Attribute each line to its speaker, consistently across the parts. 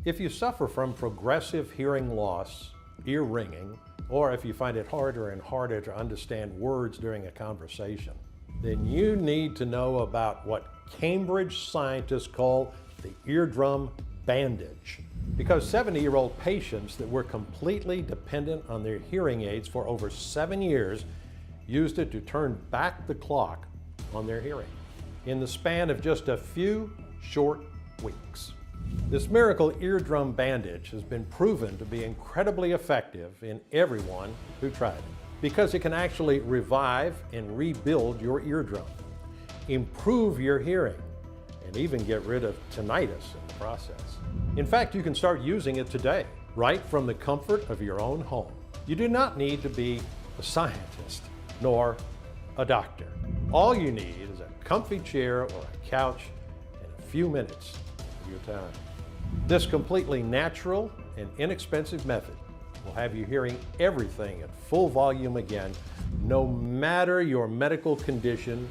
Speaker 1: If you suffer from progressive hearing loss, ear ringing, or if you find it harder and harder to understand words during a conversation, then you need to know about what Cambridge scientists call the eardrum bandage. Because 70-year-old patients that were completely dependent on their hearing aids for over 7 years used it to turn back the clock on their hearing in the span of just a few short weeks. This miracle eardrum bandage has been proven to be incredibly effective in everyone who tried it because it can actually revive and rebuild your eardrum, improve your hearing, and even get rid of tinnitus in the process. In fact, you can start using it today, right from the comfort of your own home. You do not need to be a scientist nor a doctor. All you need is a comfy chair or a couch and a few minutes of your time. This completely natural and inexpensive method will have you hearing everything at full volume again, no matter your medical condition,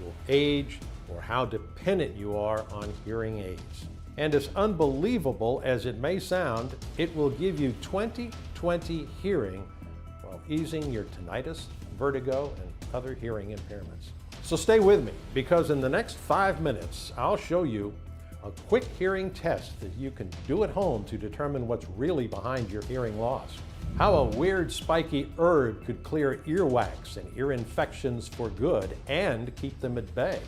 Speaker 1: your age, or how dependent you are on hearing aids. And as unbelievable as it may sound, it will give you 20/20 hearing while easing your tinnitus, vertigo, and other hearing impairments. So stay with me, because in the next 5 minutes, I'll show you a quick hearing test that you can do at home to determine what's really behind your hearing loss. How a weird spiky herb could clear earwax and ear infections for good and keep them at bay.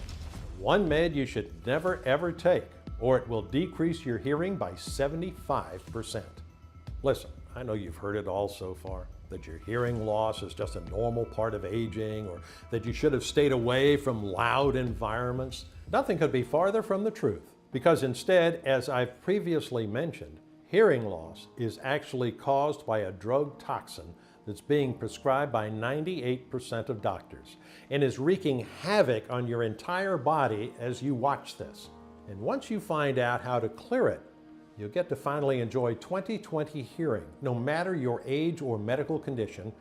Speaker 1: One med you should never ever take, or it will decrease your hearing by 75%. Listen, I know you've heard it all so far, that your hearing loss is just a normal part of aging, or that you should have stayed away from loud environments. Nothing could be farther from the truth, because instead, as I've previously mentioned, hearing loss is actually caused by a drug toxin that's being prescribed by 98% of doctors and is wreaking havoc on your entire body as you watch this. And once you find out how to clear it, you'll get to finally enjoy 20/20 hearing, no matter your age or medical condition,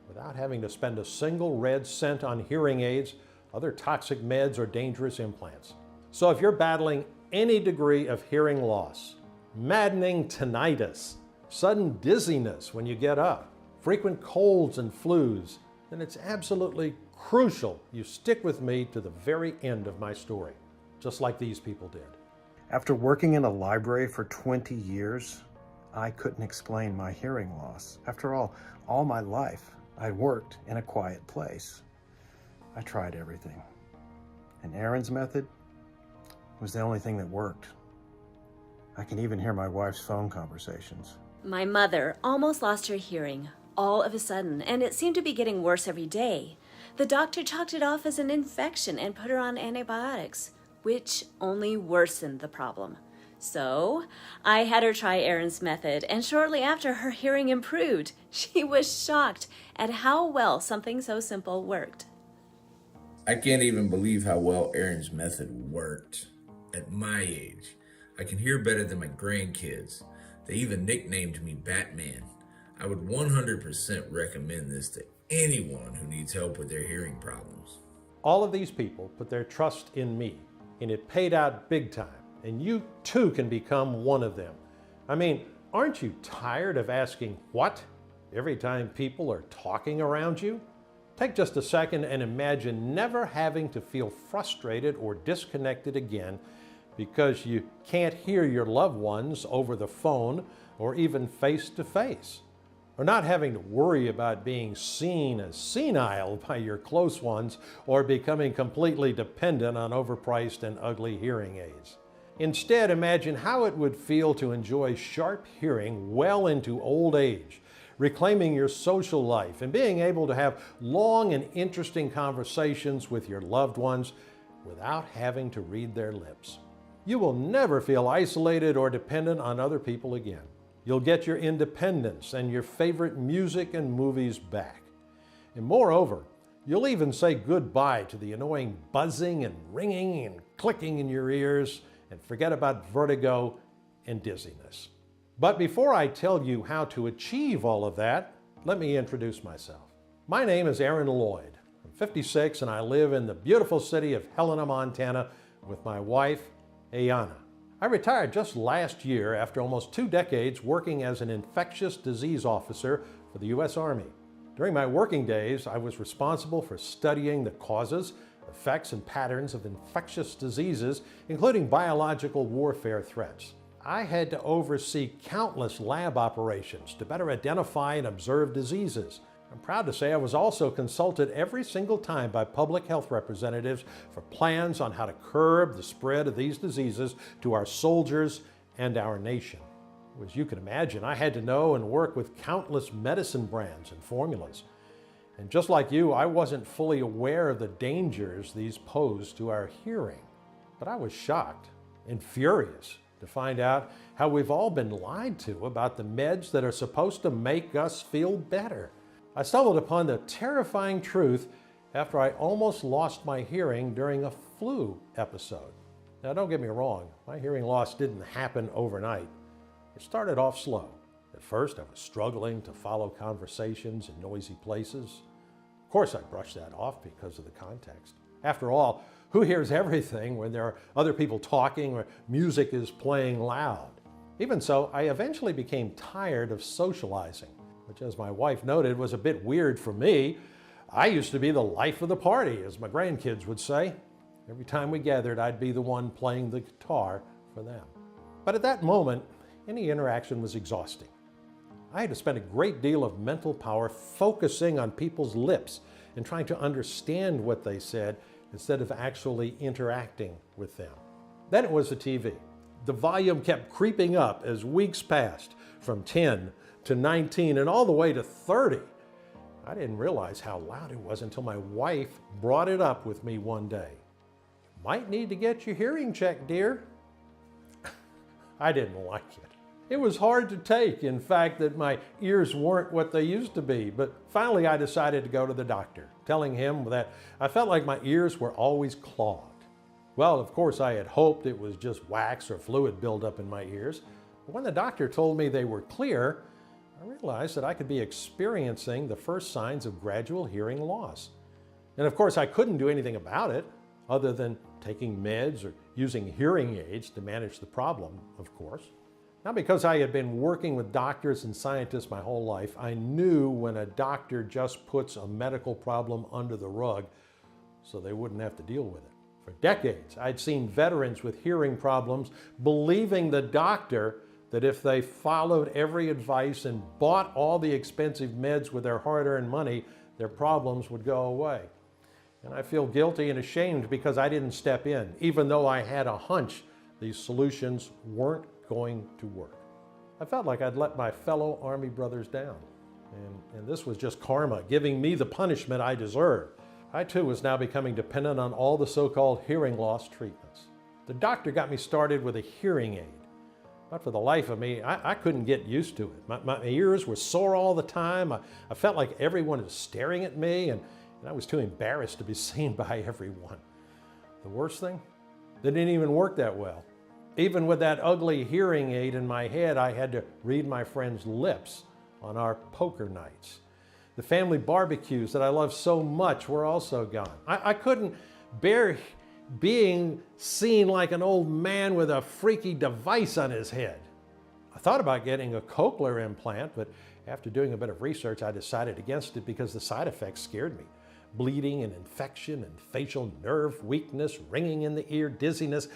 Speaker 1: without having to spend a single red cent on hearing aids, other toxic meds, or dangerous implants. So if you're battling any degree of hearing loss, maddening tinnitus, sudden dizziness when you get up, frequent colds and flus, then it's absolutely crucial you stick with me to the very end of my story, just like these people did.
Speaker 2: After working in a library for 20 years, I couldn't explain my hearing loss. After all my life, I worked in a quiet place. I tried everything. And Aaron's method was the only thing that worked. I can even hear my wife's phone conversations.
Speaker 3: My mother almost lost her hearing all of a sudden, and it seemed to be getting worse every day. The doctor chalked it off as an infection and put her on antibiotics, which only worsened the problem. So I had her try Aaron's method, and shortly after, her hearing improved. She was shocked at how well something so simple worked.
Speaker 4: I can't even believe how well Aaron's method worked. At my age, I can hear better than my grandkids. They even nicknamed me Batman. I would 100% recommend this to anyone who needs help with their hearing problems.
Speaker 1: All of these people put their trust in me, and it paid out big time. And you too can become one of them. I mean, aren't you tired of asking what every time people are talking around you? Take just a second and imagine never having to feel frustrated or disconnected again because you can't hear your loved ones over the phone or even face to face, or not having to worry about being seen as senile by your close ones or becoming completely dependent on overpriced and ugly hearing aids. Instead, imagine how it would feel to enjoy sharp hearing well into old age, reclaiming your social life and being able to have long and interesting conversations with your loved ones without having to read their lips. You will never feel isolated or dependent on other people again. You'll get your independence and your favorite music and movies back. And moreover, you'll even say goodbye to the annoying buzzing and ringing and clicking in your ears and forget about vertigo and dizziness. But before I tell you how to achieve all of that, let me introduce myself. My name is Aaron Lloyd. I'm 56 and I live in the beautiful city of Helena, Montana with my wife, Ayana. I retired just last year after almost 2 decades working as an infectious disease officer for the U.S. Army. During my working days, I was responsible for studying the causes, effects, and patterns of infectious diseases, including biological warfare threats. I had to oversee countless lab operations to better identify and observe diseases. I'm proud to say I was also consulted every single time by public health representatives for plans on how to curb the spread of these diseases to our soldiers and our nation. As you can imagine, I had to know and work with countless medicine brands and formulas. And just like you, I wasn't fully aware of the dangers these pose to our hearing. But I was shocked and furious to find out how we've all been lied to about the meds that are supposed to make us feel better. I stumbled upon the terrifying truth after I almost lost my hearing during a flu episode. Now, don't get me wrong, my hearing loss didn't happen overnight. It started off slow. At first, I was struggling to follow conversations in noisy places. Of course, I brushed that off because of the context. After all, who hears everything when there are other people talking or music is playing loud? Even so, I eventually became tired of socializing, which, as my wife noted, was a bit weird for me. I used to be the life of the party, as my grandkids would say. Every time we gathered, I'd be the one playing the guitar for them. But at that moment, any interaction was exhausting. I had to spend a great deal of mental power focusing on people's lips and trying to understand what they said instead of actually interacting with them. Then it was the TV. The volume kept creeping up as weeks passed, from 10 to 19 and all the way to 30. I didn't realize how loud it was until my wife brought it up with me one day. "You might need to get your hearing checked, dear." I didn't like it. It was hard to take, in fact, that my ears weren't what they used to be, but finally I decided to go to the doctor, telling him that I felt like my ears were always clogged. Well, of course, I had hoped it was just wax or fluid buildup in my ears, but when the doctor told me they were clear, I realized that I could be experiencing the first signs of gradual hearing loss. And of course, I couldn't do anything about it, other than taking meds or using hearing aids to manage the problem, of course. Now, because I had been working with doctors and scientists my whole life, I knew when a doctor just puts a medical problem under the rug so they wouldn't have to deal with it. For decades, I'd seen veterans with hearing problems believing the doctor that if they followed every advice and bought all the expensive meds with their hard-earned money, their problems would go away. And I feel guilty and ashamed because I didn't step in, even though I had a hunch these solutions weren't going to work. I felt like I'd let my fellow Army brothers down. And this was just karma, giving me the punishment I deserved. I too was now becoming dependent on all the so-called hearing loss treatments. The doctor got me started with a hearing aid. But for the life of me, I couldn't get used to it. My ears were sore all the time. I felt like everyone was staring at me, and I was too embarrassed to be seen by everyone. The worst thing? They didn't even work that well. Even with that ugly hearing aid in my head, I had to read my friends' lips on our poker nights. The family barbecues that I loved so much were also gone. I couldn't bear being seen like an old man with a freaky device on his head. I thought about getting a cochlear implant, but after doing a bit of research, I decided against it because the side effects scared me. Bleeding and infection and facial nerve weakness, ringing in the ear, dizziness,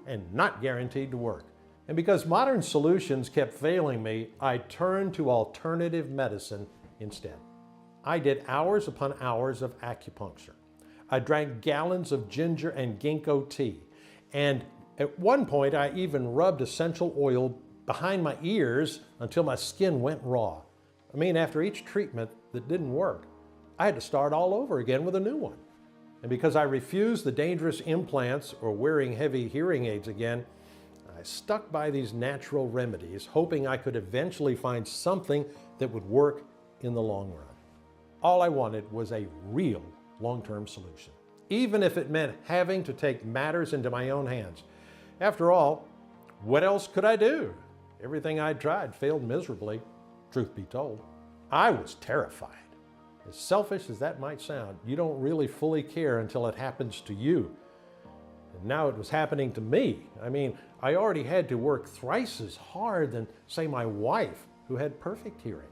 Speaker 1: and not guaranteed to work. And because modern solutions kept failing me, I turned to alternative medicine instead. I did hours upon hours of acupuncture. I drank gallons of ginger and ginkgo tea. And at one point, I even rubbed essential oil behind my ears until my skin went raw. I mean, after each treatment that didn't work, I had to start all over again with a new one. And because I refused the dangerous implants or wearing heavy hearing aids again, I stuck by these natural remedies, hoping I could eventually find something that would work in the long run. All I wanted was a real long-term solution, even if it meant having to take matters into my own hands. After all, what else could I do? Everything I'd tried failed miserably, truth be told. I was terrified. As selfish as that might sound, you don't really fully care until it happens to you. And now it was happening to me. I mean, I already had to work thrice as hard than, say, my wife, who had perfect hearing.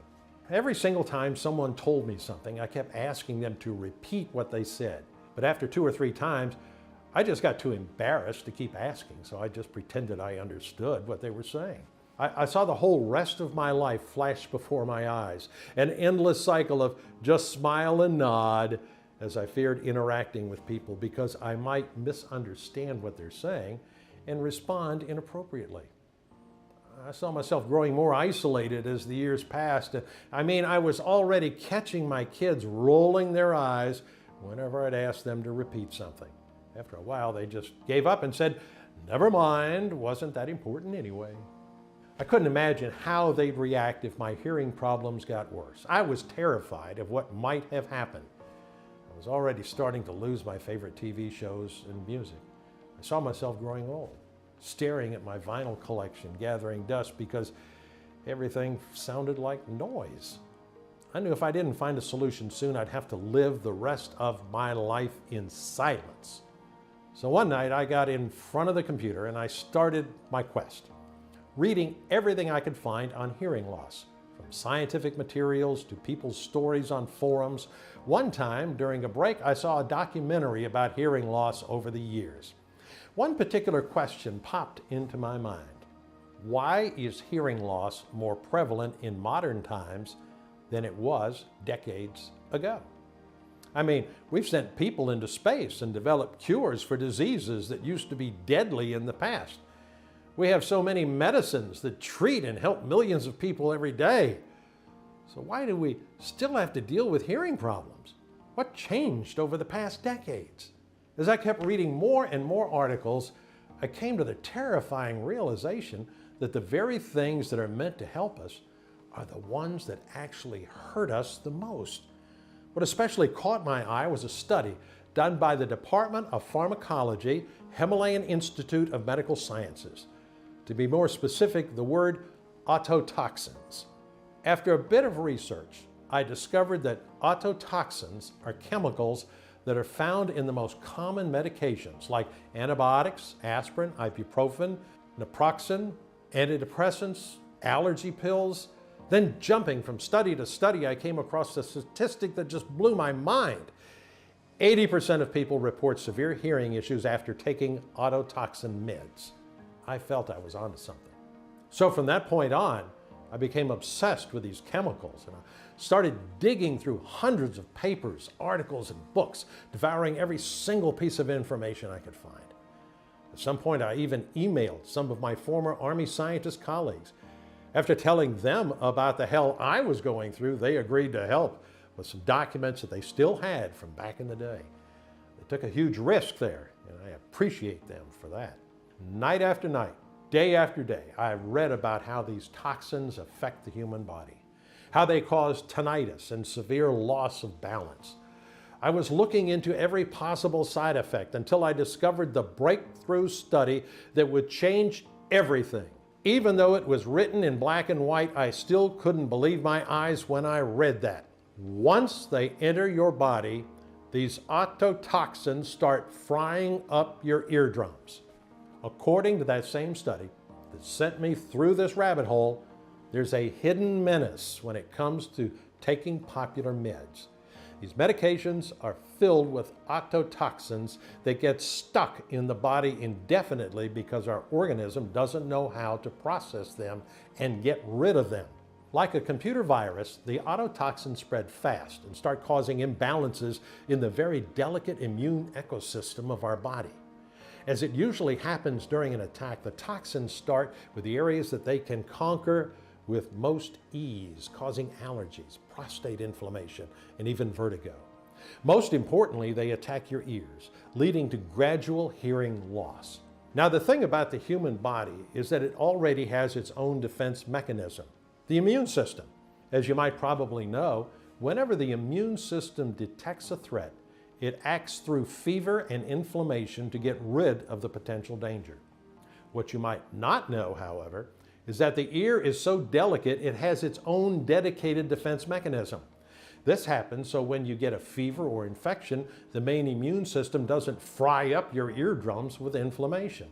Speaker 1: Every single time someone told me something, I kept asking them to repeat what they said. But after 2 or 3 times, I just got too embarrassed to keep asking, so I just pretended I understood what they were saying. I saw the whole rest of my life flash before my eyes, an endless cycle of just smile and nod as I feared interacting with people because I might misunderstand what they're saying and respond inappropriately. I saw myself growing more isolated as the years passed. I mean, I was already catching my kids rolling their eyes whenever I'd ask them to repeat something. After a while, they just gave up and said, "Never mind, wasn't that important anyway." I couldn't imagine how they'd react if my hearing problems got worse. I was terrified of what might have happened. I was already starting to lose my favorite TV shows and music. I saw myself growing old, staring at my vinyl collection, gathering dust because everything sounded like noise. I knew if I didn't find a solution soon, I'd have to live the rest of my life in silence. So one night I got in front of the computer and I started my quest, reading everything I could find on hearing loss, from scientific materials to people's stories on forums. One time during a break, I saw a documentary about hearing loss over the years. One particular question popped into my mind. Why is hearing loss more prevalent in modern times than it was decades ago? I mean, we've sent people into space and developed cures for diseases that used to be deadly in the past. We have so many medicines that treat and help millions of people every day. So why do we still have to deal with hearing problems? What changed over the past decades? As I kept reading more and more articles, I came to the terrifying realization that the very things that are meant to help us are the ones that actually hurt us the most. What especially caught my eye was a study done by the Department of Pharmacology, Himalayan Institute of Medical Sciences. To be more specific, the word ototoxins. After a bit of research, I discovered that ototoxins are chemicals that are found in the most common medications like antibiotics, aspirin, ibuprofen, naproxen, antidepressants, allergy pills. Then jumping from study to study, I came across a statistic that just blew my mind. 80% of people report severe hearing issues after taking ototoxin meds. I felt I was onto something. So from that point on, I became obsessed with these chemicals and I started digging through hundreds of papers, articles, and books, devouring every single piece of information I could find. At some point, I even emailed some of my former Army scientist colleagues. After telling them about the hell I was going through, they agreed to help with some documents that they still had from back in the day. They took a huge risk there, and I appreciate them for that. Night after night, day after day, I read about how these toxins affect the human body, how they cause tinnitus and severe loss of balance. I was looking into every possible side effect until I discovered the breakthrough study that would change everything. Even though it was written in black and white, I still couldn't believe my eyes when I read that. Once they enter your body, these ototoxins start frying up your eardrums. According to that same study that sent me through this rabbit hole, there's a hidden menace when it comes to taking popular meds. These medications are filled with ototoxins that get stuck in the body indefinitely because our organism doesn't know how to process them and get rid of them. Like a computer virus, the ototoxins spread fast and start causing imbalances in the very delicate immune ecosystem of our body. As it usually happens during an attack, the toxins start with the areas that they can conquer with most ease, causing allergies, prostate inflammation, and even vertigo. Most importantly, they attack your ears, leading to gradual hearing loss. Now, the thing about the human body is that it already has its own defense mechanism, the immune system. As you might probably know, whenever the immune system detects a threat, it acts through fever and inflammation to get rid of the potential danger. What you might not know, however, is that the ear is so delicate it has its own dedicated defense mechanism. This happens so when you get a fever or infection, the main immune system doesn't fry up your eardrums with inflammation.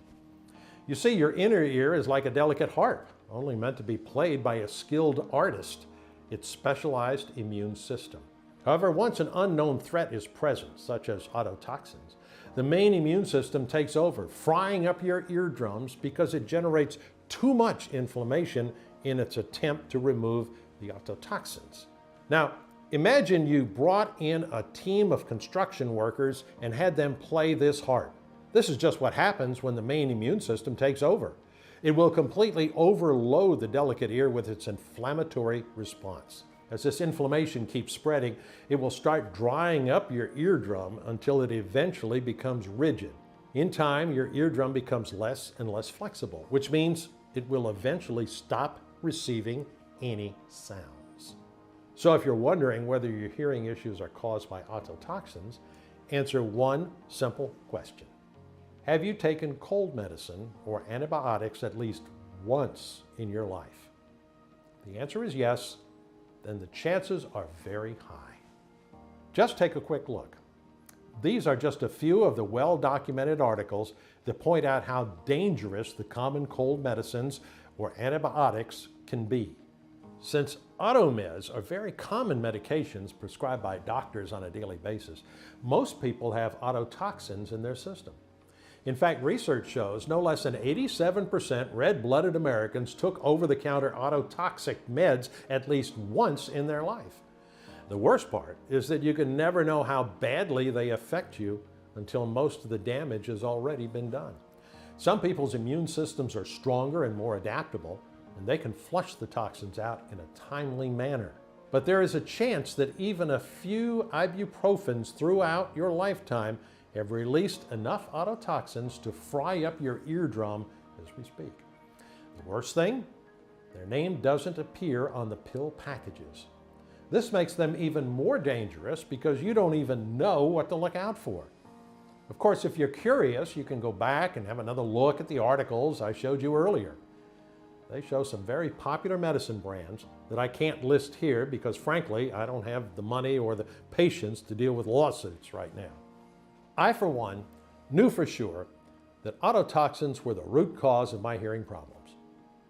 Speaker 1: You see, your inner ear is like a delicate harp, only meant to be played by a skilled artist, its specialized immune system. However, once an unknown threat is present, such as autotoxins, the main immune system takes over, frying up your eardrums because it generates too much inflammation in its attempt to remove the autotoxins. Now, imagine you brought in a team of construction workers and had them play this harp. This is just what happens when the main immune system takes over. It will completely overload the delicate ear with its inflammatory response. As this inflammation keeps spreading, it will start drying up your eardrum until it eventually becomes rigid. In time, your eardrum becomes less and less flexible, which means it will eventually stop receiving any sounds. So if you're wondering whether your hearing issues are caused by autotoxins, answer one simple question. Have you taken cold medicine or antibiotics at least once in your life? If the answer is yes, then the chances are very high. Just take a quick look. These are just a few of the well-documented articles that point out how dangerous the common cold medicines or antibiotics can be. Since automeds are very common medications prescribed by doctors on a daily basis, most people have autotoxins in their system. In fact, research shows no less than 87% red-blooded Americans took over-the-counter autotoxic meds at least once in their life. The worst part is that you can never know how badly they affect you until most of the damage has already been done. Some people's immune systems are stronger and more adaptable, and they can flush the toxins out in a timely manner. But there is a chance that even a few ibuprofens throughout your lifetime have released enough autotoxins to fry up your eardrum as we speak. The worst thing, their name doesn't appear on the pill packages. This makes them even more dangerous because you don't even know what to look out for. Of course, if you're curious, you can go back and have another look at the articles I showed you earlier. They show some very popular medicine brands that I can't list here because, frankly, I don't have the money or the patience to deal with lawsuits right now. I, for one, knew for sure that autotoxins were the root cause of my hearing problems.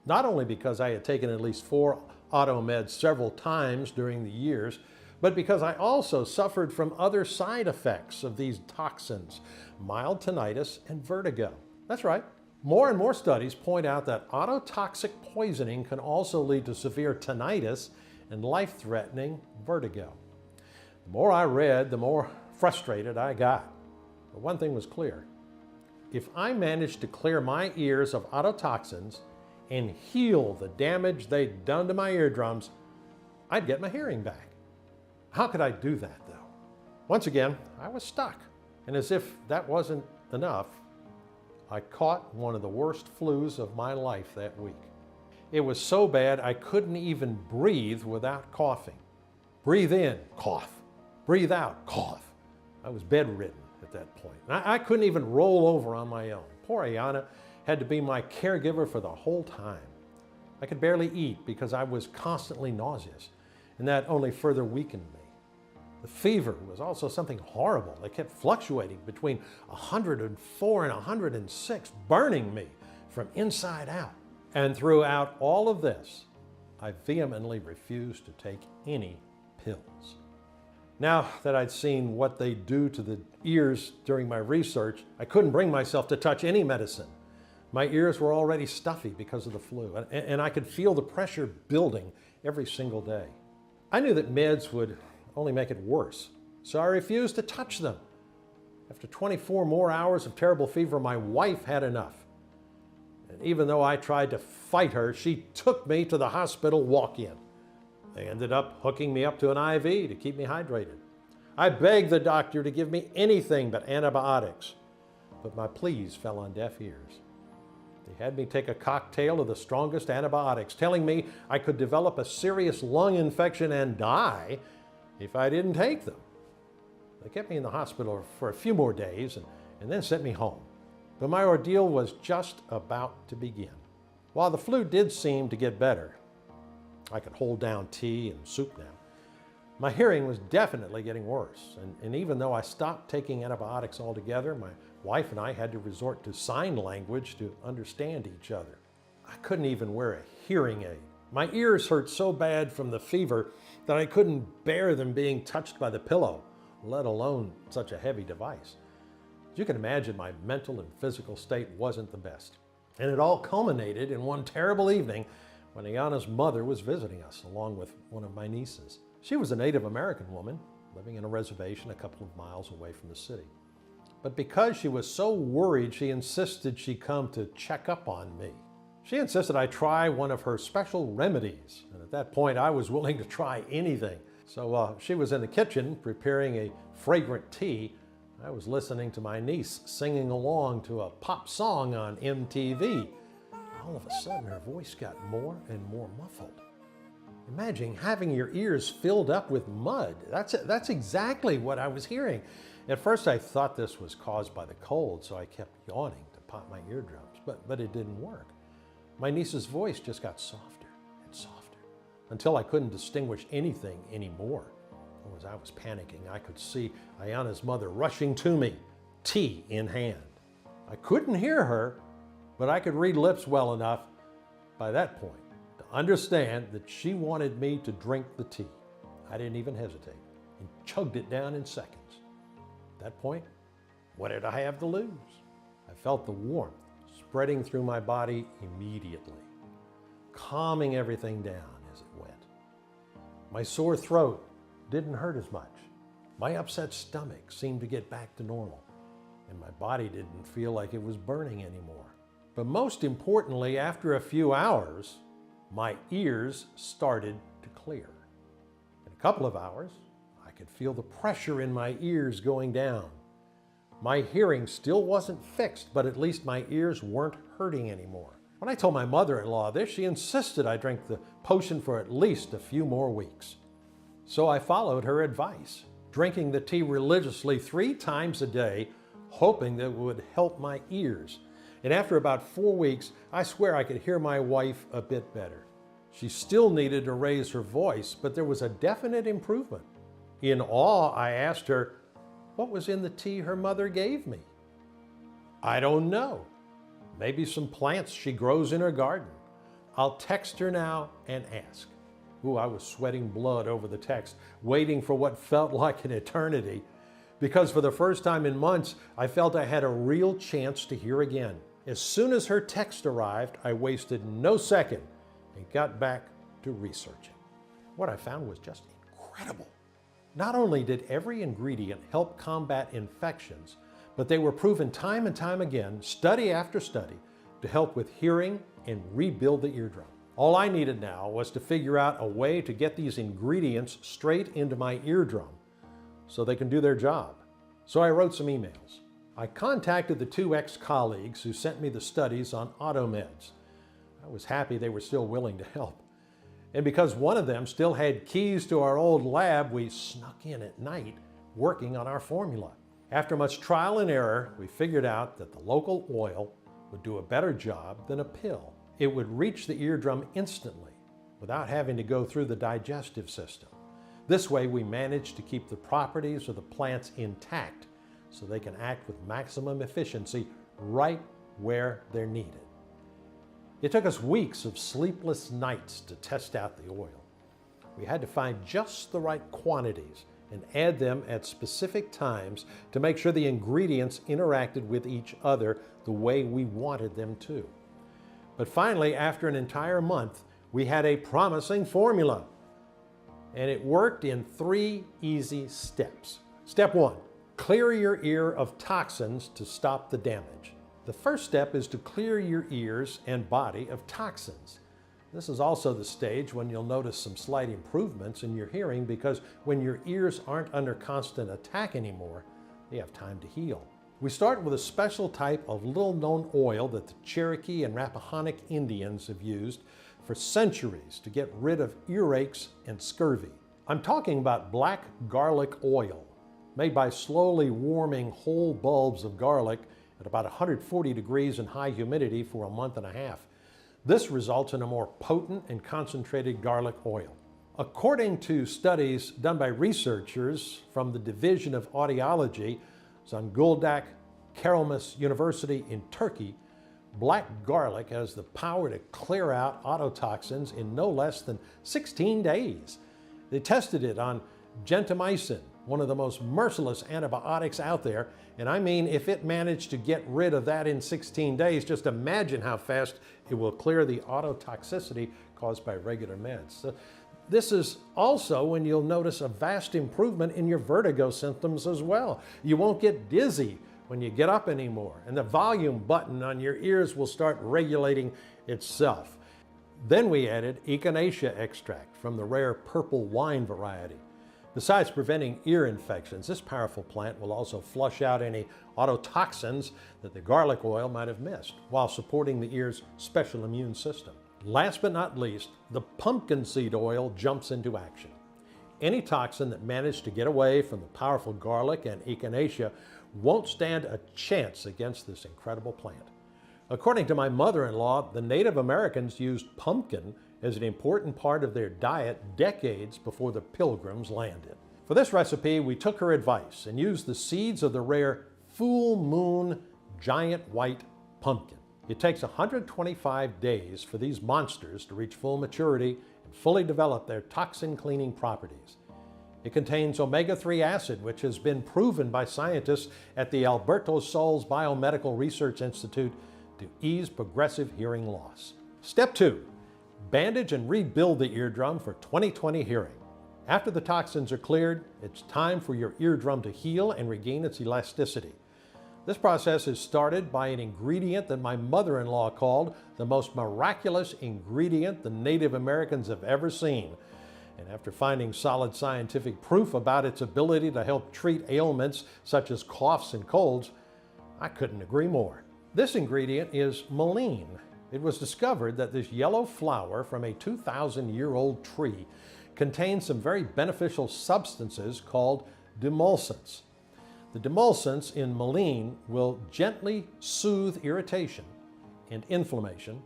Speaker 1: Not only because I had taken at least 4 automeds several times during the years, but because I also suffered from other side effects of these toxins, mild tinnitus and vertigo. That's right. More and more studies point out that autotoxic poisoning can also lead to severe tinnitus and life-threatening vertigo. The more I read, the more frustrated I got. But one thing was clear. If I managed to clear my ears of autotoxins and heal the damage they'd done to my eardrums, I'd get my hearing back. How could I do that, though? Once again, I was stuck. And as if that wasn't enough, I caught one of the worst flus of my life that week. It was so bad I couldn't even breathe without coughing. Breathe in, cough. Breathe out, cough. I was bedridden at that point. I couldn't even roll over on my own. Poor Ayana had to be my caregiver for the whole time. I could barely eat because I was constantly nauseous, and that only further weakened me. The fever was also something horrible. It kept fluctuating between 104 and 106, burning me from inside out. And throughout all of this, I vehemently refused to take any pills. Now that I'd seen what they do to the ears during my research, I couldn't bring myself to touch any medicine. My ears were already stuffy because of the flu, and I could feel the pressure building every single day. I knew that meds would only make it worse, so I refused to touch them. After 24 more hours of terrible fever, my wife had enough. And even though I tried to fight her, she took me to the hospital walk-in. They ended up hooking me up to an IV to keep me hydrated. I begged the doctor to give me anything but antibiotics, but my pleas fell on deaf ears. They had me take a cocktail of the strongest antibiotics, telling me I could develop a serious lung infection and die if I didn't take them. They kept me in the hospital for a few more days and then sent me home. But my ordeal was just about to begin. While the flu did seem to get better, I could hold down tea and soup now, My hearing was definitely getting worse, and even though I stopped taking antibiotics altogether, my wife and I had to resort to sign language to understand each other. I couldn't even wear a hearing aid. My ears hurt so bad from the fever that I couldn't bear them being touched by the pillow, let alone such a heavy device. As you can imagine, my mental and physical state wasn't the best. And it all culminated in one terrible evening when Ayana's mother was visiting us, along with one of my nieces. She was a Native American woman living in a reservation a couple of miles away from the city. But because she was so worried, she insisted she come to check up on me. She insisted I try one of her special remedies, and at that point I was willing to try anything. So she was in the kitchen preparing a fragrant tea. I was listening to my niece singing along to a pop song on MTV. All of a sudden her voice got more and more muffled. Imagine having your ears filled up with mud. That's exactly what I was hearing. At first I thought this was caused by the cold, so I kept yawning to pop my eardrums, but it didn't work. My niece's voice just got softer and softer until I couldn't distinguish anything anymore. As I was panicking, I could see Ayana's mother rushing to me, tea in hand. I couldn't hear her, but I could read lips well enough by that point to understand that she wanted me to drink the tea. I didn't even hesitate and chugged it down in seconds. At that point, what did I have to lose? I felt the warmth spreading through my body immediately, calming everything down as it went. My sore throat didn't hurt as much. My upset stomach seemed to get back to normal, and my body didn't feel like it was burning anymore. But most importantly, after a few hours, my ears started to clear. In a couple of hours, I could feel the pressure in my ears going down. My hearing still wasn't fixed, but at least my ears weren't hurting anymore. When I told my mother-in-law this, she insisted I drink the potion for at least a few more weeks. So I followed her advice, drinking the tea religiously 3 times a day, hoping that it would help my ears. And after about 4 weeks, I swear I could hear my wife a bit better. She still needed to raise her voice, but there was a definite improvement. In awe, I asked her what was in the tea her mother gave me. I don't know. Maybe some plants she grows in her garden. I'll text her now and ask. Ooh, I was sweating blood over the text, waiting for what felt like an eternity, because for the first time in months, I felt I had a real chance to hear again. As soon as her text arrived, I wasted no second and got back to researching. What I found was just incredible. Not only did every ingredient help combat infections, but they were proven time and time again, study after study, to help with hearing and rebuild the eardrum. All I needed now was to figure out a way to get these ingredients straight into my eardrum so they can do their job. So I wrote some emails. I contacted the 2 ex-colleagues who sent me the studies on automeds. I was happy they were still willing to help. And because one of them still had keys to our old lab, we snuck in at night working on our formula. After much trial and error, we figured out that the local oil would do a better job than a pill. It would reach the eardrum instantly without having to go through the digestive system. This way, we managed to keep the properties of the plants intact so they can act with maximum efficiency right where they're needed. It took us weeks of sleepless nights to test out the oil. We had to find just the right quantities and add them at specific times to make sure the ingredients interacted with each other the way we wanted them to. But finally, after an entire month, we had a promising formula. And it worked in 3 easy steps. Step 1, clear your ear of toxins to stop the damage. The first step is to clear your ears and body of toxins. This is also the stage when you'll notice some slight improvements in your hearing, because when your ears aren't under constant attack anymore, they have time to heal. We start with a special type of little-known oil that the Cherokee and Rappahannock Indians have used for centuries to get rid of earaches and scurvy. I'm talking about black garlic oil, made by slowly warming whole bulbs of garlic at about 140 degrees and high humidity for a month and a half. This results in a more potent and concentrated garlic oil. According to studies done by researchers from the Division of Audiology, Zonguldak Karamas University in Turkey, black garlic has the power to clear out ototoxins in no less than 16 days. They tested it on gentamicin, one of the most merciless antibiotics out there, and I mean if it managed to get rid of that in 16 days, just imagine how fast it will clear the ototoxicity caused by regular meds. So this is also when you'll notice a vast improvement in your vertigo symptoms as well. You won't get dizzy when you get up anymore, and the volume button on your ears will start regulating itself. Then we added echinacea extract from the rare purple wine variety. Besides preventing ear infections, this powerful plant will also flush out any ototoxins that the garlic oil might have missed, while supporting the ear's special immune system. Last but not least, the pumpkin seed oil jumps into action. Any toxin that managed to get away from the powerful garlic and echinacea won't stand a chance against this incredible plant. According to my mother-in-law, the Native Americans used pumpkin as an important part of their diet decades before the Pilgrims landed. For this recipe, we took her advice and used the seeds of the rare full moon giant white pumpkin. It takes 125 days for these monsters to reach full maturity and fully develop their toxin-cleaning properties. It contains omega-3 acid, which has been proven by scientists at the Alberto Sols Biomedical Research Institute to ease progressive hearing loss. Step 2. Bandage and rebuild the eardrum for 20/20 hearing. After the toxins are cleared, it's time for your eardrum to heal and regain its elasticity. This process is started by an ingredient that my mother-in-law called the most miraculous ingredient the Native Americans have ever seen. And after finding solid scientific proof about its ability to help treat ailments such as coughs and colds, I couldn't agree more. This ingredient is mullein. It was discovered that this yellow flower from a 2,000-year-old tree contains some very beneficial substances called demulcents. The demulcents in mullein will gently soothe irritation and inflammation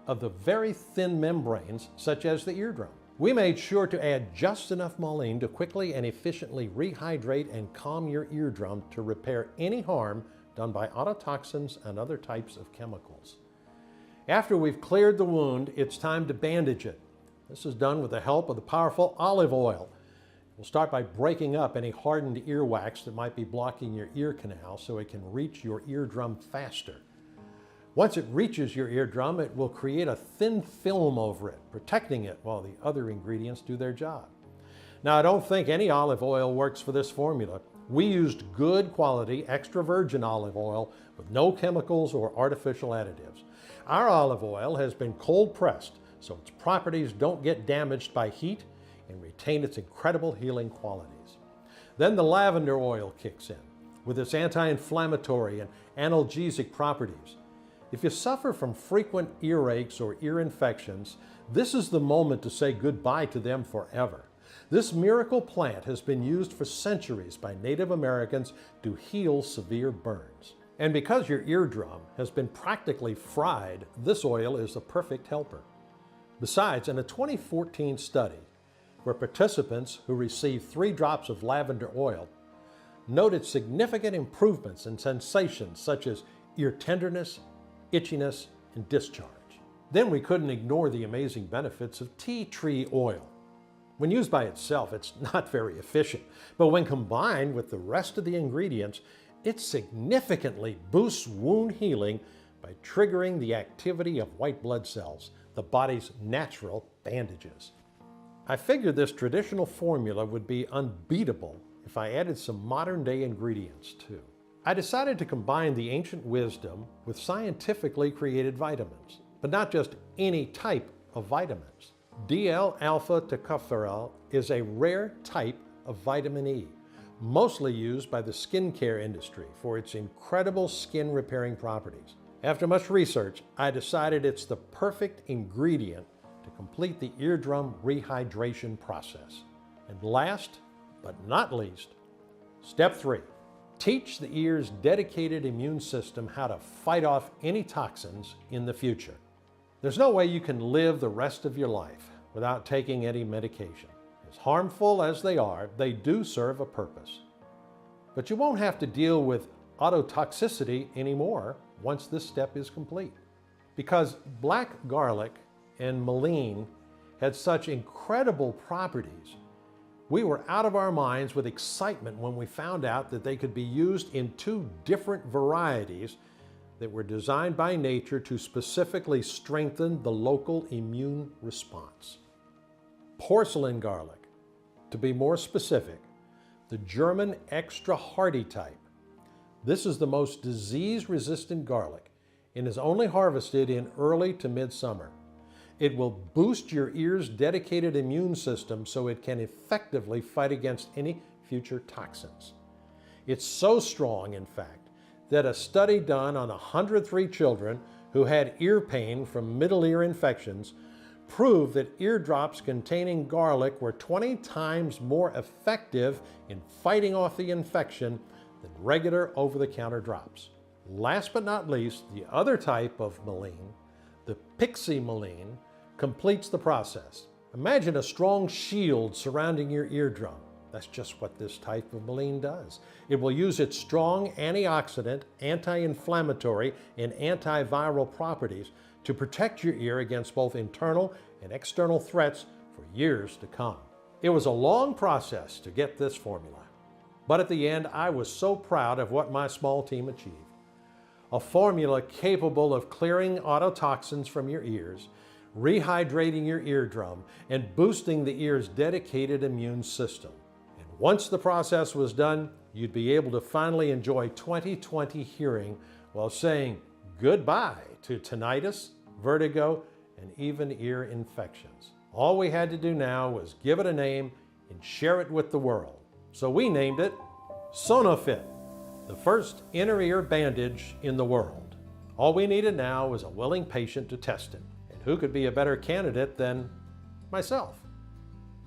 Speaker 1: of the very thin membranes such as the eardrum. We made sure to add just enough mullein to quickly and efficiently rehydrate and calm your eardrum to repair any harm done by ototoxins and other types of chemicals. After we've cleared the wound, it's time to bandage it. This is done with the help of the powerful olive oil. We'll start by breaking up any hardened earwax that might be blocking your ear canal so it can reach your eardrum faster. Once it reaches your eardrum, it will create a thin film over it, protecting it while the other ingredients do their job. Now, I don't think any olive oil works for this formula. We used good quality extra virgin olive oil with no chemicals or artificial additives. Our olive oil has been cold pressed, so its properties don't get damaged by heat and retain its incredible healing qualities. Then the lavender oil kicks in with its anti-inflammatory and analgesic properties. If you suffer from frequent earaches or ear infections, this is the moment to say goodbye to them forever. This miracle plant has been used for centuries by Native Americans to heal severe burns. And because your eardrum has been practically fried, this oil is the perfect helper. Besides, in a 2014 study where participants who received 3 drops of lavender oil noted significant improvements in sensations such as ear tenderness, itchiness, and discharge. Then we couldn't ignore the amazing benefits of tea tree oil. When used by itself, it's not very efficient, but when combined with the rest of the ingredients, it significantly boosts wound healing by triggering the activity of white blood cells, the body's natural bandages. I figured this traditional formula would be unbeatable if I added some modern-day ingredients too. I decided to combine the ancient wisdom with scientifically created vitamins, but not just any type of vitamins. DL-alpha tocopherol is a rare type of vitamin E, mostly used by the skincare industry for its incredible skin repairing properties. After much research, I decided it's the perfect ingredient to complete the eardrum rehydration process. And last but not least, step 3. Teach the ear's dedicated immune system how to fight off any toxins in the future. There's no way you can live the rest of your life without taking any medication. As harmful as they are, they do serve a purpose. But you won't have to deal with ototoxicity anymore once this step is complete. Because black garlic and mullein had such incredible properties, we were out of our minds with excitement when we found out that they could be used in 2 different varieties that were designed by nature to specifically strengthen the local immune response. Porcelain garlic, to be more specific, the German extra hardy type. This is the most disease-resistant garlic and is only harvested in early to midsummer. It will boost your ear's dedicated immune system so it can effectively fight against any future toxins. It's so strong, in fact, that a study done on 103 children who had ear pain from middle ear infections proved that ear drops containing garlic were 20 times more effective in fighting off the infection than regular over-the-counter drops. Last but not least, the other type of mullein, the pixie mullein, completes the process. Imagine a strong shield surrounding your eardrum. That's just what this type of mullein does. It will use its strong antioxidant, anti-inflammatory, and antiviral properties to protect your ear against both internal and external threats for years to come. It was a long process to get this formula, but at the end, I was so proud of what my small team achieved. A formula capable of clearing ototoxins from your ears, rehydrating your eardrum, and boosting the ear's dedicated immune system. And once the process was done, you'd be able to finally enjoy 20/20 hearing while saying goodbye to tinnitus, vertigo, and even ear infections. All we had to do now was give it a name and share it with the world. So we named it Sonofit, the first inner ear bandage in the world. All we needed now was a willing patient to test it. And who could be a better candidate than myself?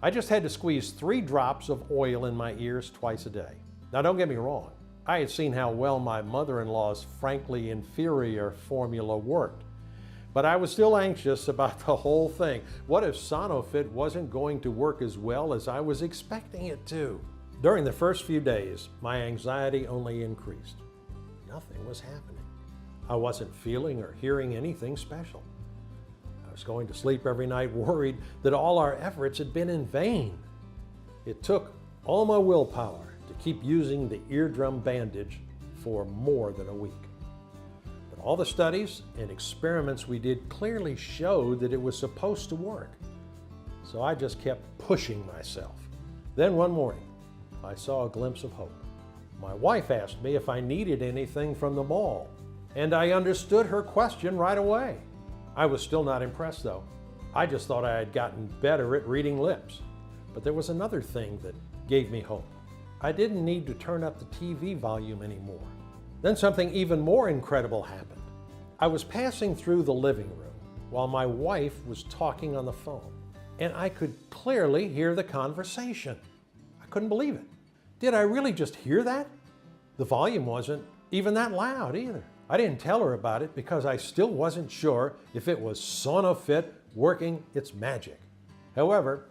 Speaker 1: I just had to squeeze 3 drops of oil in my ears twice a day. Now don't get me wrong, I had seen how well my mother-in-law's frankly inferior formula worked. But I was still anxious about the whole thing. What if Sonofit wasn't going to work as well as I was expecting it to? During the first few days, my anxiety only increased. Nothing was happening. I wasn't feeling or hearing anything special. I was going to sleep every night worried that all our efforts had been in vain. It took all my willpower to keep using the eardrum bandage for more than a week. But all the studies and experiments we did clearly showed that it was supposed to work. So I just kept pushing myself. Then one morning, I saw a glimpse of hope. My wife asked me if I needed anything from the mall, and I understood her question right away. I was still not impressed though. I just thought I had gotten better at reading lips. But there was another thing that gave me hope. I didn't need to turn up the TV volume anymore. Then something even more incredible happened. I was passing through the living room while my wife was talking on the phone, and I could clearly hear the conversation. I couldn't believe it. Did I really just hear that? The volume wasn't even that loud either. I didn't tell her about it because I still wasn't sure if it was Sonofit working its magic. However,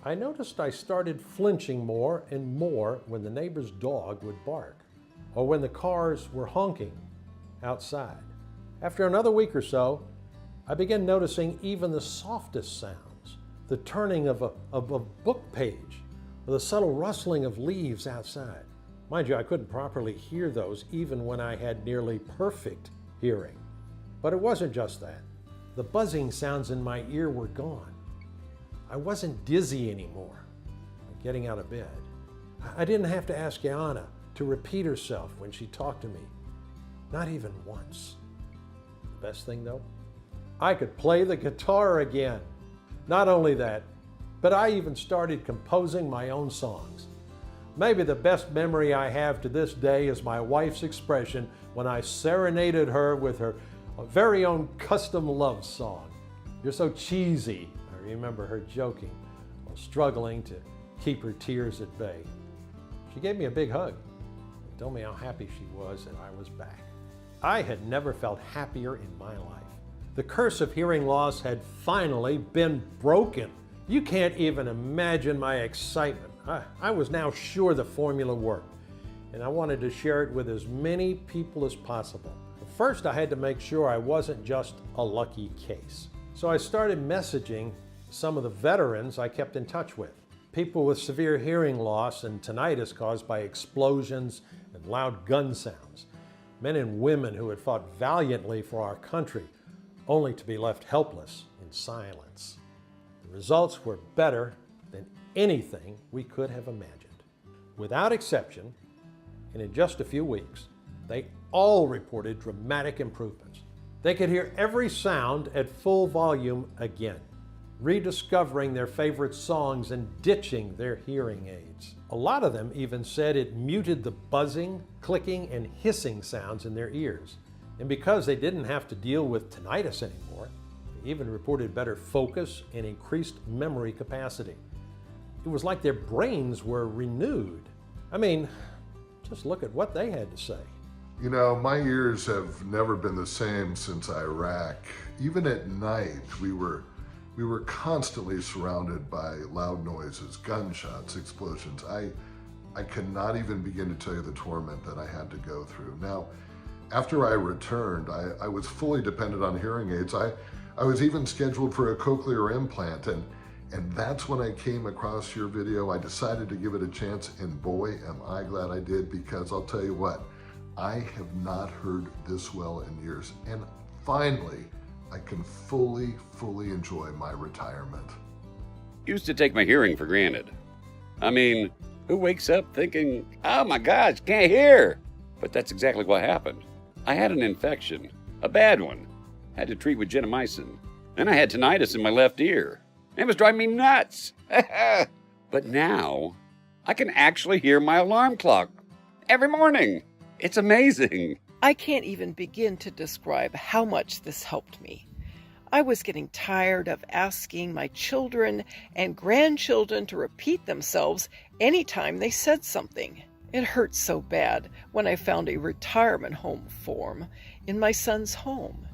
Speaker 1: I noticed I started flinching more and more when the neighbor's dog would bark or when the cars were honking outside. After another week or so, I began noticing even the softest sounds, the turning of a book page, or the subtle rustling of leaves outside. Mind you, I couldn't properly hear those even when I had nearly perfect hearing. But it wasn't just that. The buzzing sounds in my ear were gone. I wasn't dizzy anymore getting out of bed. I didn't have to ask Yana to repeat herself when she talked to me. Not even once. The best thing though, I could play the guitar again. Not only that, but I even started composing my own songs. Maybe the best memory I have to this day is my wife's expression when I serenaded her with her very own custom love song. "You're so cheesy," I remember her joking while struggling to keep her tears at bay. She gave me a big hug and told me how happy she was that I was back. I had never felt happier in my life. The curse of hearing loss had finally been broken. You can't even imagine my excitement. I was now sure the formula worked, and I wanted to share it with as many people as possible. First, I had to make sure I wasn't just a lucky case. So I started messaging some of the veterans I kept in touch with. People with severe hearing loss and tinnitus caused by explosions and loud gun sounds. Men and women who had fought valiantly for our country, only to be left helpless in silence. The results were better than anything we could have imagined. Without exception, and in just a few weeks, they all reported dramatic improvements. They could hear every sound at full volume again, rediscovering their favorite songs and ditching their hearing aids. A lot of them even said it muted the buzzing, clicking, and hissing sounds in their ears. And because they didn't have to deal with tinnitus anymore, they even reported better focus and increased memory capacity. It was like their brains were renewed. I mean, just look at what they had to say.
Speaker 5: You know, my ears have never been the same since Iraq. Even at night, we were constantly surrounded by loud noises, gunshots, explosions. I cannot even begin to tell you the torment that I had to go through. Now, after I returned, I was fully dependent on hearing aids. I was even scheduled for a cochlear implant, and that's when I came across your video. I decided to give it a chance, and boy, am I glad I did, because I'll tell you what, I have not heard this well in years. And finally, I can fully enjoy my retirement.
Speaker 6: Used to take my hearing for granted. I mean, who wakes up thinking, oh my gosh, can't hear? But that's exactly what happened. I had an infection, a bad one. Had to treat with gentamicin. Then I had tinnitus in my left ear. It was driving me nuts. But now, I can actually hear my alarm clock every morning. It's amazing.
Speaker 7: I can't even begin to describe how much this helped me. I was getting tired of asking my children and grandchildren to repeat themselves anytime they said something. It hurt so bad when I found a retirement home form in my son's home.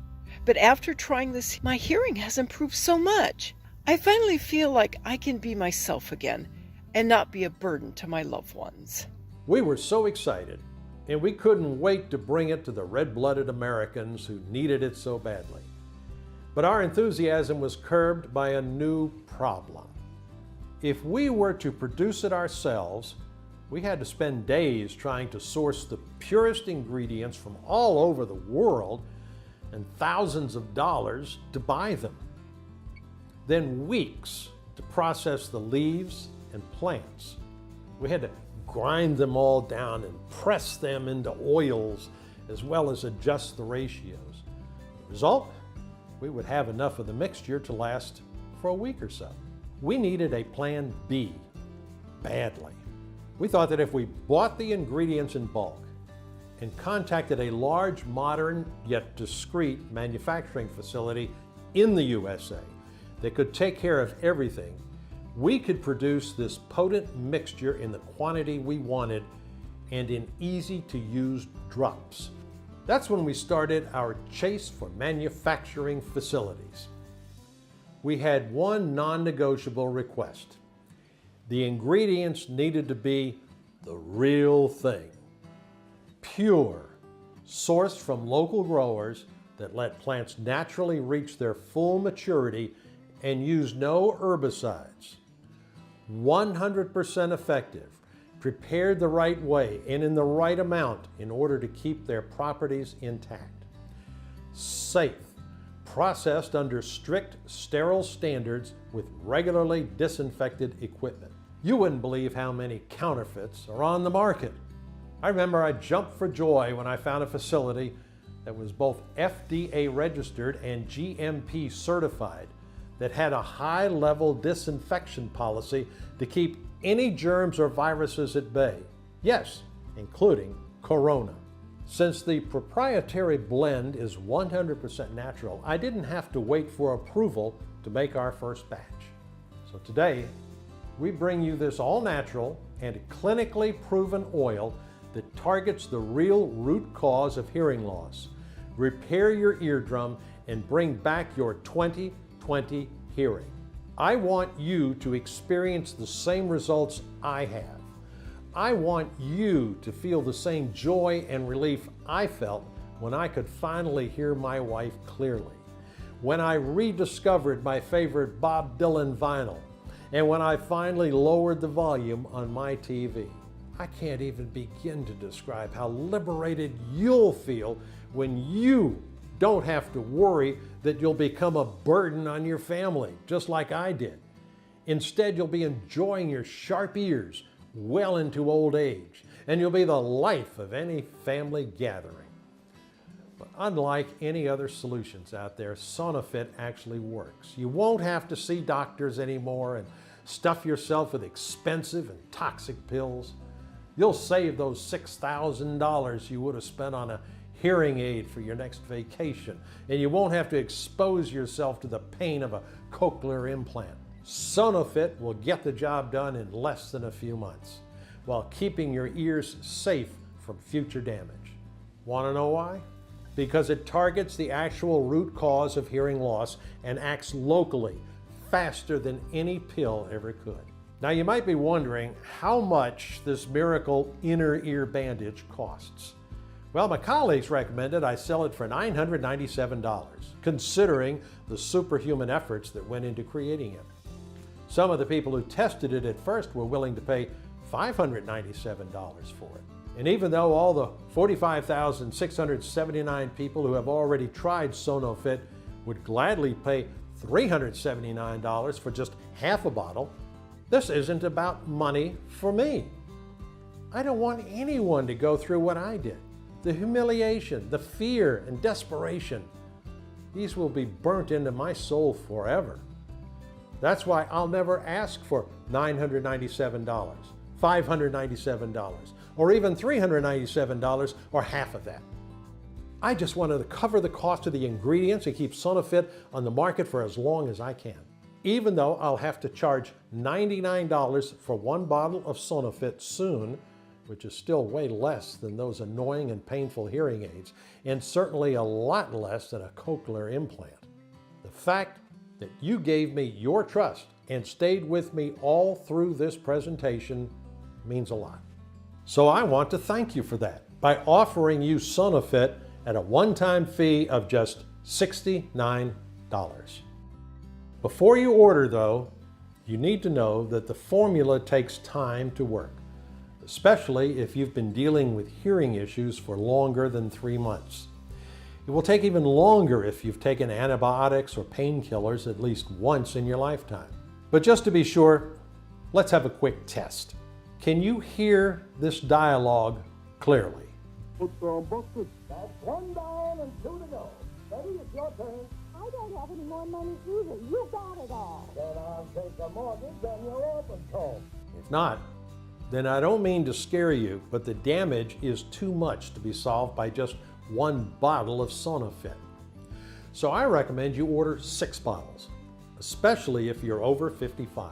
Speaker 7: But after trying this, my hearing has improved so much. I finally feel like I can be myself again and not be a burden to my loved ones.
Speaker 1: We were so excited, and we couldn't wait to bring it to the red-blooded Americans who needed it so badly. But our enthusiasm was curbed by a new problem. If we were to produce it ourselves, we had to spend days trying to source the purest ingredients from all over the world and thousands of dollars to buy them. Then weeks to process the leaves and plants. We had to grind them all down and press them into oils, as well as adjust the ratios. The result? We would have enough of the mixture to last for a week or so. We needed a plan B badly. We thought that if we bought the ingredients in bulk and contacted a large, modern, yet discreet manufacturing facility in the USA that could take care of everything, we could produce this potent mixture in the quantity we wanted and in easy-to-use drops. That's when we started our chase for manufacturing facilities. We had one non-negotiable request. The ingredients needed to be the real thing. Pure, sourced from local growers that let plants naturally reach their full maturity and use no herbicides. 100% effective, prepared the right way and in the right amount in order to keep their properties intact. Safe, processed under strict sterile standards with regularly disinfected equipment. You wouldn't believe how many counterfeits are on the market. I remember I jumped for joy when I found a facility that was both FDA registered and GMP certified, that had a high-level disinfection policy to keep any germs or viruses at bay. Yes, including corona. Since the proprietary blend is 100% natural, I didn't have to wait for approval to make our first batch. So today, we bring you this all-natural and clinically proven oil that targets the real root cause of hearing loss, repair your eardrum, and bring back your 20/20 hearing. I want you to experience the same results I have. I want you to feel the same joy and relief I felt when I could finally hear my wife clearly, when I rediscovered my favorite Bob Dylan vinyl, and when I finally lowered the volume on my TV. I can't even begin to describe how liberated you'll feel when you don't have to worry that you'll become a burden on your family, just like I did. Instead, you'll be enjoying your sharp ears well into old age, and you'll be the life of any family gathering. But unlike any other solutions out there, Sonofit actually works. You won't have to see doctors anymore and stuff yourself with expensive and toxic pills. You'll save those $6,000 you would have spent on a hearing aid for your next vacation, and you won't have to expose yourself to the pain of a cochlear implant. Sonofit will get the job done in less than a few months, while keeping your ears safe from future damage. Want to know why? Because it targets the actual root cause of hearing loss and acts locally, faster than any pill ever could. Now you might be wondering how much this miracle inner ear bandage costs. Well, my colleagues recommended I sell it for $997, considering the superhuman efforts that went into creating it. Some of the people who tested it at first were willing to pay $597 for it. And even though all the 45,679 people who have already tried Sonofit would gladly pay $379 for just half a bottle, this isn't about money for me. I don't want anyone to go through what I did. The humiliation, the fear, and desperation. These will be burnt into my soul forever. That's why I'll never ask for $997, $597, or even $397, or half of that. I just wanted to cover the cost of the ingredients and keep Sonofit on the market for as long as I can. Even though I'll have to charge $99 for one bottle of Sonofit soon, which is still way less than those annoying and painful hearing aids, and certainly a lot less than a cochlear implant. The fact that you gave me your trust and stayed with me all through this presentation means a lot. So I want to thank you for that by offering you Sonofit at a one-time fee of just $69. Before you order, though, you need to know that the formula takes time to work, especially if you've been dealing with hearing issues for longer than 3 months. It will take even longer if you've taken antibiotics or painkillers at least once in your lifetime. But just to be sure, let's have a quick test. Can you hear this dialogue clearly?
Speaker 8: That's one down and two to go. Betty, it's your turn.
Speaker 9: I don't have any more money either. You got it all.
Speaker 8: Then I'll take a mortgage on your orphan home.
Speaker 1: If not, then I don't mean to scare you, but the damage is too much to be solved by just one bottle of Sonofit. So I recommend you order 6 bottles, especially if you're over 55,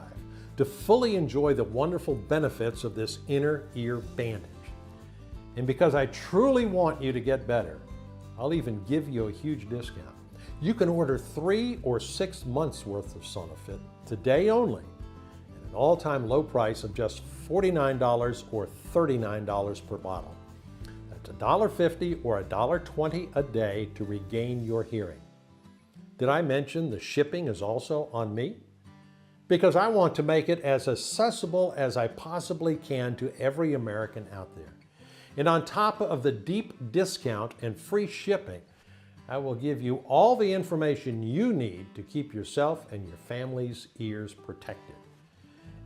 Speaker 1: to fully enjoy the wonderful benefits of this inner ear bandage. And because I truly want you to get better, I'll even give you a huge discount. You can order 3 or 6 months worth of Sonofit today only at an all-time low price of just $49 or $39 per bottle. That's $1.50 or $1.20 a day to regain your hearing. Did I mention the shipping is also on me? Because I want to make it as accessible as I possibly can to every American out there. And on top of the deep discount and free shipping, I will give you all the information you need to keep yourself and your family's ears protected.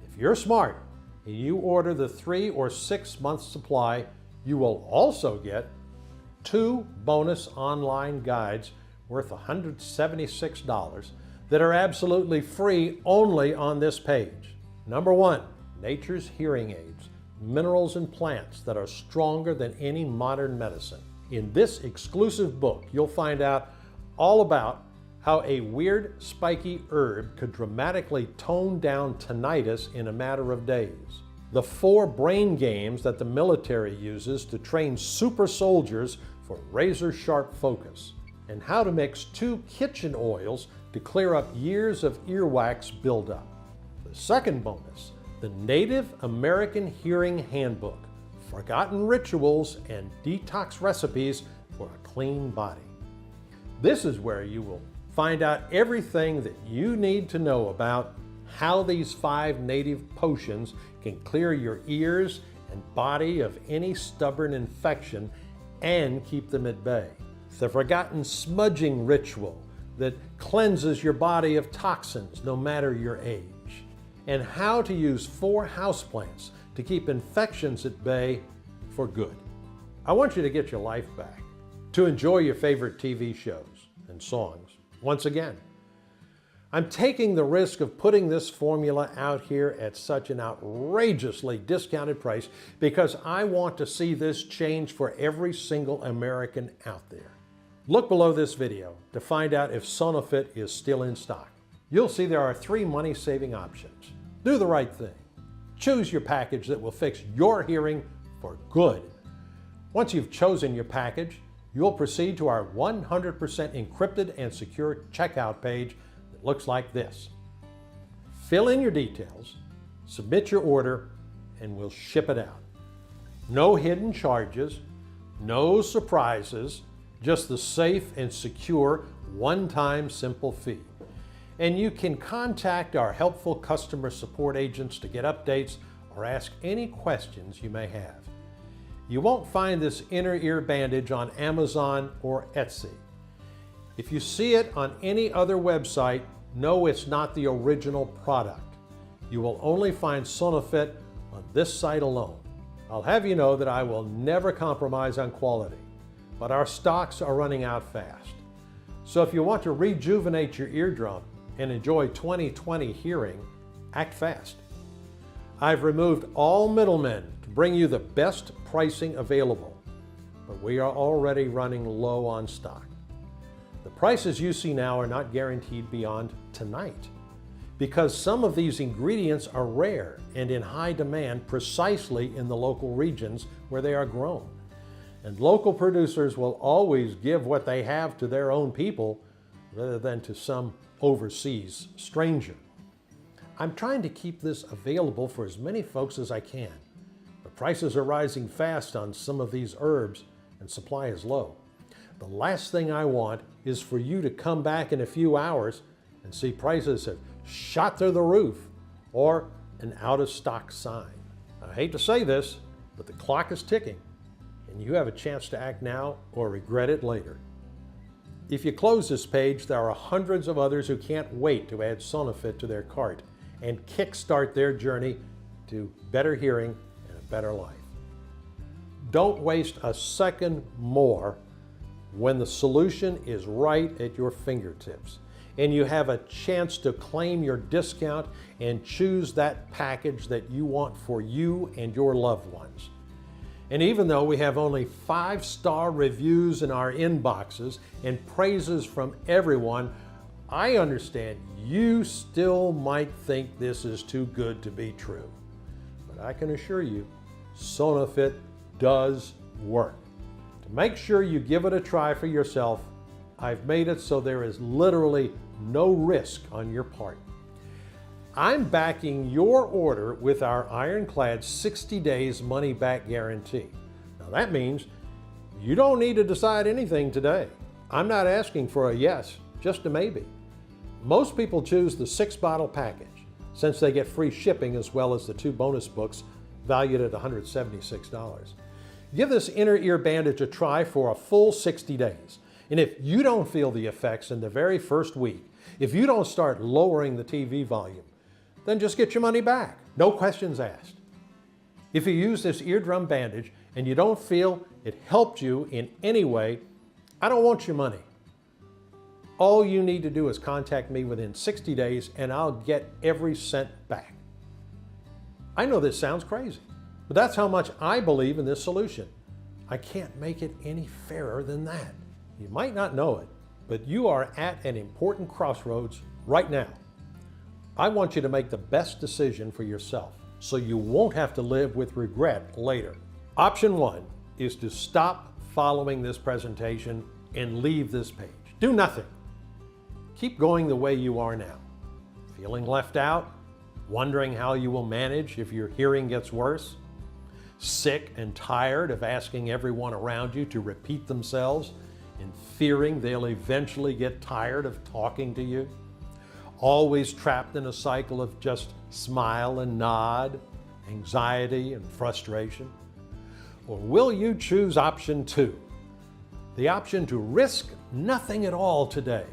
Speaker 1: If you're smart and you order the 3 or 6 month supply, you will also get 2 bonus online guides worth $176 that are absolutely free only on this page. Number 1, Nature's Hearing Aids, minerals and plants that are stronger than any modern medicine. In this exclusive book, you'll find out all about how a weird spiky herb could dramatically tone down tinnitus in a matter of days, the 4 brain games that the military uses to train super soldiers for razor-sharp focus, and how to mix 2 kitchen oils to clear up years of earwax buildup. The second bonus, the Native American Hearing Handbook, Forgotten Rituals and Detox Recipes for a Clean Body. This is where you will find out everything that you need to know about how these 5 native potions can clear your ears and body of any stubborn infection and keep them at bay. The Forgotten Smudging Ritual that cleanses your body of toxins no matter your age. And how to use 4 houseplants to keep infections at bay for good. I want you to get your life back, to enjoy your favorite TV shows and songs once again. I'm taking the risk of putting this formula out here at such an outrageously discounted price because I want to see this change for every single American out there. Look below this video to find out if Sonofit is still in stock. You'll see there are 3 money-saving options. Do the right thing. Choose your package that will fix your hearing for good. Once you've chosen your package, you'll proceed to our 100% encrypted and secure checkout page that looks like this. Fill in your details, submit your order, and we'll ship it out. No hidden charges, no surprises, just the safe and secure one-time simple fee. And you can contact our helpful customer support agents to get updates or ask any questions you may have. You won't find this inner ear bandage on Amazon or Etsy. If you see it on any other website, know it's not the original product. You will only find Sonofit on this site alone. I'll have you know that I will never compromise on quality, but our stocks are running out fast. So if you want to rejuvenate your eardrum and enjoy 20/20 hearing, act fast. I've removed all middlemen to bring you the best pricing available, but we are already running low on stock. The prices you see now are not guaranteed beyond tonight, because some of these ingredients are rare and in high demand precisely in the local regions where they are grown. And local producers will always give what they have to their own people rather than to some overseas stranger. I'm trying to keep this available for as many folks as I can, but prices are rising fast on some of these herbs and supply is low. The last thing I want is for you to come back in a few hours and see prices have shot through the roof or an out of stock sign. I hate to say this, but the clock is ticking and you have a chance to act now or regret it later. If you close this page, there are hundreds of others who can't wait to add Sonofit to their cart and kickstart their journey to better hearing and a better life. Don't waste a second more when the solution is right at your fingertips and you have a chance to claim your discount and choose that package that you want for you and your loved ones. And even though we have only 5-star reviews in our inboxes and praises from everyone, I understand you still might think this is too good to be true. But I can assure you, Sonofit does work. To make sure you give it a try for yourself, I've made it so there is literally no risk on your part. I'm backing your order with our ironclad 60 days money back guarantee. Now that means you don't need to decide anything today. I'm not asking for a yes, just a maybe. Most people choose the 6-bottle package since they get free shipping as well as the 2 bonus books valued at $176. Give this inner ear bandage a try for a full 60 days. And if you don't feel the effects in the very first week, if you don't start lowering the TV volume, then just get your money back. No questions asked. If you use this eardrum bandage and you don't feel it helped you in any way, I don't want your money. All you need to do is contact me within 60 days and I'll get every cent back. I know this sounds crazy, but that's how much I believe in this solution. I can't make it any fairer than that. You might not know it, but you are at an important crossroads right now. I want you to make the best decision for yourself so you won't have to live with regret later. Option 1 is to stop following this presentation and leave this page. Do nothing. Keep going the way you are now. Feeling left out? Wondering how you will manage if your hearing gets worse? Sick and tired of asking everyone around you to repeat themselves and fearing they'll eventually get tired of talking to you? Always trapped in a cycle of just smile and nod, anxiety and frustration? Or will you choose option 2? The option to risk nothing at all today.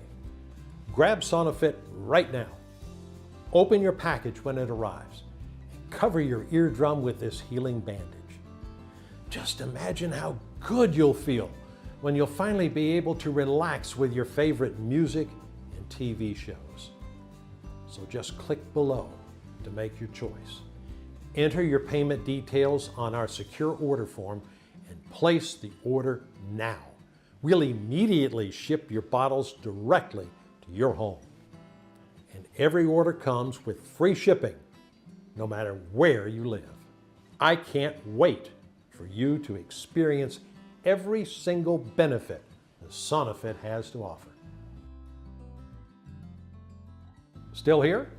Speaker 1: Grab Sonofit right now. Open your package when it arrives and cover your eardrum with this healing bandage. Just imagine how good you'll feel when you'll finally be able to relax with your favorite music and TV shows. So just click below to make your choice. Enter your payment details on our secure order form and place the order now. We'll immediately ship your bottles directly to your home. And every order comes with free shipping, no matter where you live. I can't wait for you to experience every single benefit that Sonofit has to offer. Still here?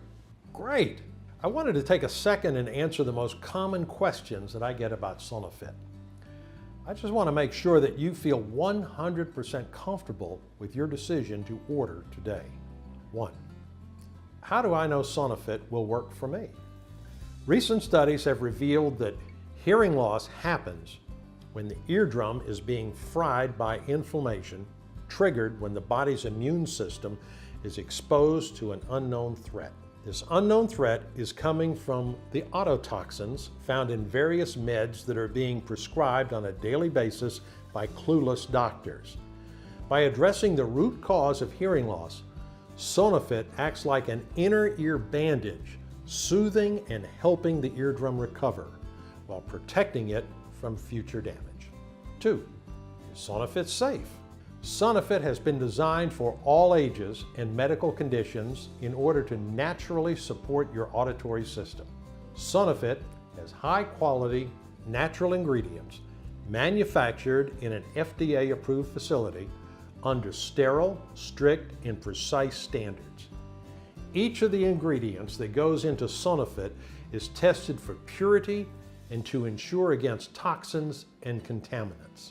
Speaker 1: Great! I wanted to take a second and answer the most common questions that I get about Sonofit. I just want to make sure that you feel 100% comfortable with your decision to order today. 1. How do I know Sonofit will work for me? Recent studies have revealed that hearing loss happens when the eardrum is being fried by inflammation, triggered when the body's immune system is exposed to an unknown threat. This unknown threat is coming from the ototoxins found in various meds that are being prescribed on a daily basis by clueless doctors. By addressing the root cause of hearing loss, Sonofit acts like an inner ear bandage, soothing and helping the eardrum recover while protecting it from future damage. 2. Is Sonofit safe? Sonofit has been designed for all ages and medical conditions in order to naturally support your auditory system. Sonofit has high-quality, natural ingredients manufactured in an FDA-approved facility under sterile, strict, and precise standards. Each of the ingredients that goes into Sonofit is tested for purity and to ensure against toxins and contaminants.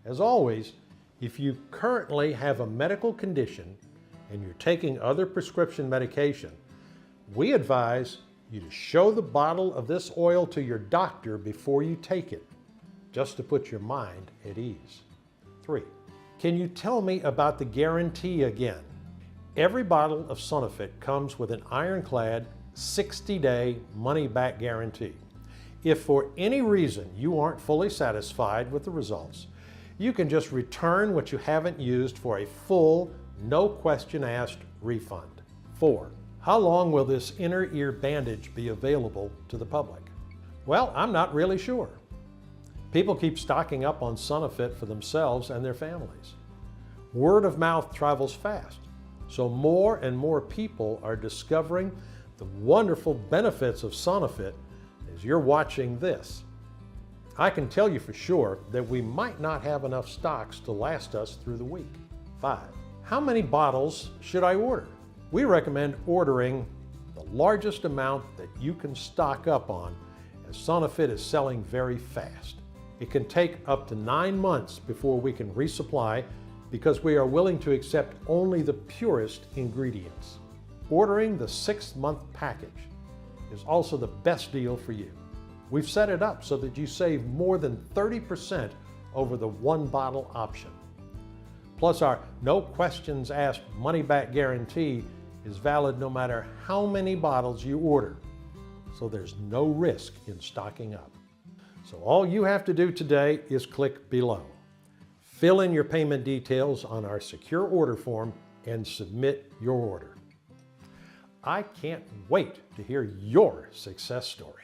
Speaker 1: As always, if you currently have a medical condition and you're taking other prescription medication, we advise you to show the bottle of this oil to your doctor before you take it, just to put your mind at ease. 3. Can you tell me about the guarantee again? Every bottle of Sonofit comes with an ironclad 60-day money-back guarantee. If for any reason you aren't fully satisfied with the results, you can just return what you haven't used for a full, no question asked refund. 4. How long will this inner ear bandage be available to the public? Well, I'm not really sure. People keep stocking up on Sonofit for themselves and their families. Word of mouth travels fast, so more and more people are discovering the wonderful benefits of Sonofit as you're watching this. I can tell you for sure that we might not have enough stocks to last us through the week. 5. How many bottles should I order? We recommend ordering the largest amount that you can stock up on, as Sonofit is selling very fast. It can take up to 9 months before we can resupply because we are willing to accept only the purest ingredients. Ordering the 6-month package is also the best deal for you. We've set it up so that you save more than 30% over the 1-bottle option. Plus, our no questions asked money-back guarantee is valid no matter how many bottles you order, so there's no risk in stocking up. So all you have to do today is click below. Fill in your payment details on our secure order form and submit your order. I can't wait to hear your success story.